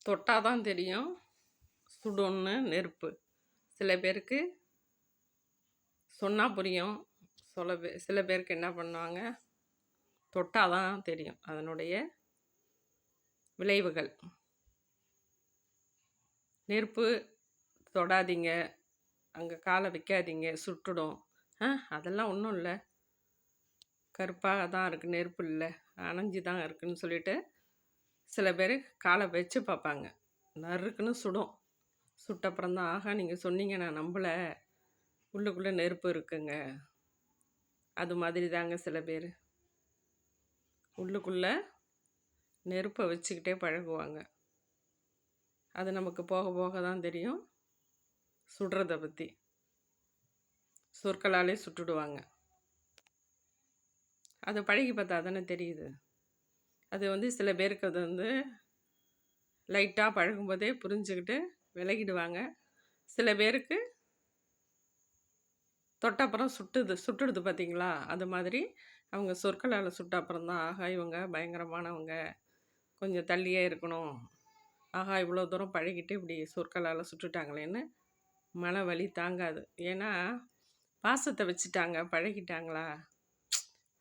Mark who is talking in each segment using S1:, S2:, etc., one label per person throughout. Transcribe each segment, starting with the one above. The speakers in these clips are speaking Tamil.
S1: தொட்டால் தான் தெரியும் சுடும்னு நெருப்பு. சில பேருக்கு சொன்னால் புரியும். சில பேருக்கு என்ன பண்ணுவாங்க, தொட்டால் தான் தெரியும் அதனுடைய விளைவுகள். நெருப்பு தொடாதீங்க, அங்கே காலை வைக்காதீங்க, சுட்டுடும். அதெல்லாம் ஒன்றும் இல்லை, கருப்பாக தான் இருக்குது, நெருப்பு இல்லை, அணைஞ்சி தான் இருக்குதுன்னு சொல்லிட்டு சில பேர் காலை வச்சு பார்ப்பாங்க. நறுக்குன்னு சுடும். சுட்டப்புறம் தான், ஆகா நீங்கள் சொன்னீங்க நான் நம்பலை, உள்ளுக்குள்ளே நெருப்பு இருக்குங்க. அது மாதிரி தாங்க சில பேர் உள்ளுக்குள்ளே நெருப்பை வச்சுக்கிட்டே பழகுவாங்க. அது நமக்கு போக போக தான் தெரியும் சுடுறதை பற்றி. சொற்களாலே சுட்டுடுவாங்க. அதை பழகி பார்த்தா தானே தெரியுது. அது சில பேருக்கு அது லைட்டாக பழகும்போதே புரிஞ்சுக்கிட்டு விலகிடுவாங்க. சில பேருக்கு தொட்டப்புறம் சுட்டுடுது பார்த்தீங்களா, அது மாதிரி அவங்க சொற்களால் சுட்ட அப்புறம் தான், ஆகா இவங்க பயங்கரமானவங்க, கொஞ்சம் தள்ளியே இருக்கணும், ஆகா இவ்வளோ தூரம் பழகிட்டு இப்படி சொற்களால் சுட்டுட்டாங்களேன்னு மன வலி தாங்காது. ஏன்னா பாசத்தை வச்சுட்டாங்க, பழகிட்டாங்களா,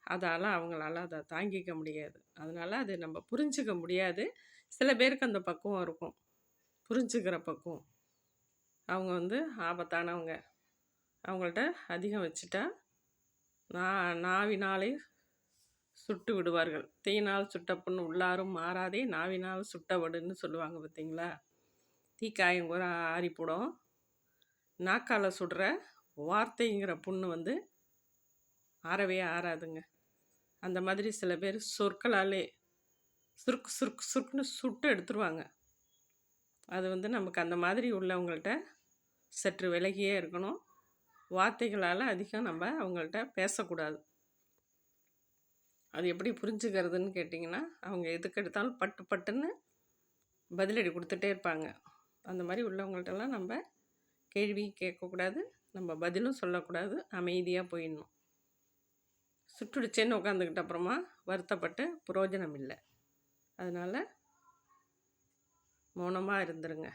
S1: அதால் அவங்களால அதை தாங்கிக்க முடியாது. அதனால் அது நம்ம புரிஞ்சிக்க முடியாது. சில பேருக்கு அந்த பக்குவம் இருக்கும், புரிஞ்சுக்கிற பக்குவம். அவங்க ஆபத்தானவங்க. அவங்கள்ட்ட அதிகம் வச்சுட்டா நாவினாலே சுட்டு விடுவார்கள். தீயினால் சுட்ட புண் உள்ளாரும் மாறாதே, நாவினால் சுட்டவடுன்னு சொல்லுவாங்க பார்த்தீங்களா. தீக்காயம் கூட ஆறிப்படும். நாக்கால் சுடுற வார்த்தைங்கிற புண்ணு ஆறவே ஆறாதுங்க. அந்த மாதிரி சில பேர் சொற்களாலே சுருக்கு சுருக்கு சுருக்குன்னு சுட்டு எடுத்துருவாங்க. அது நமக்கு அந்த மாதிரி உள்ளவங்கள்ட்ட சற்று விலகியே இருக்கணும். வார்த்தைகளால் அதிகம் நம்ம அவங்கள்ட்ட பேசக்கூடாது. அது எப்படி புரிஞ்சுக்கிறதுன்னு கேட்டிங்கன்னா, அவங்க எதுக்கு எடுத்தாலும் பட்டு பட்டுன்னு பதிலடி கொடுத்துட்டே இருப்பாங்க. அந்த மாதிரி உள்ளவங்கள்ட்டெல்லாம் நம்ம கேள்வியும் கேட்கக்கூடாது, நம்ம பதிலும் சொல்லக்கூடாது, அமைதியாக போயிடணும். சுட்டுடுச்சேன்னு உட்காந்துக்கிட்ட அப்புறமா வருத்தப்பட்டு பிரயோஜனம் இல்லை. அதனால் மௌனமாக இருந்துருங்க.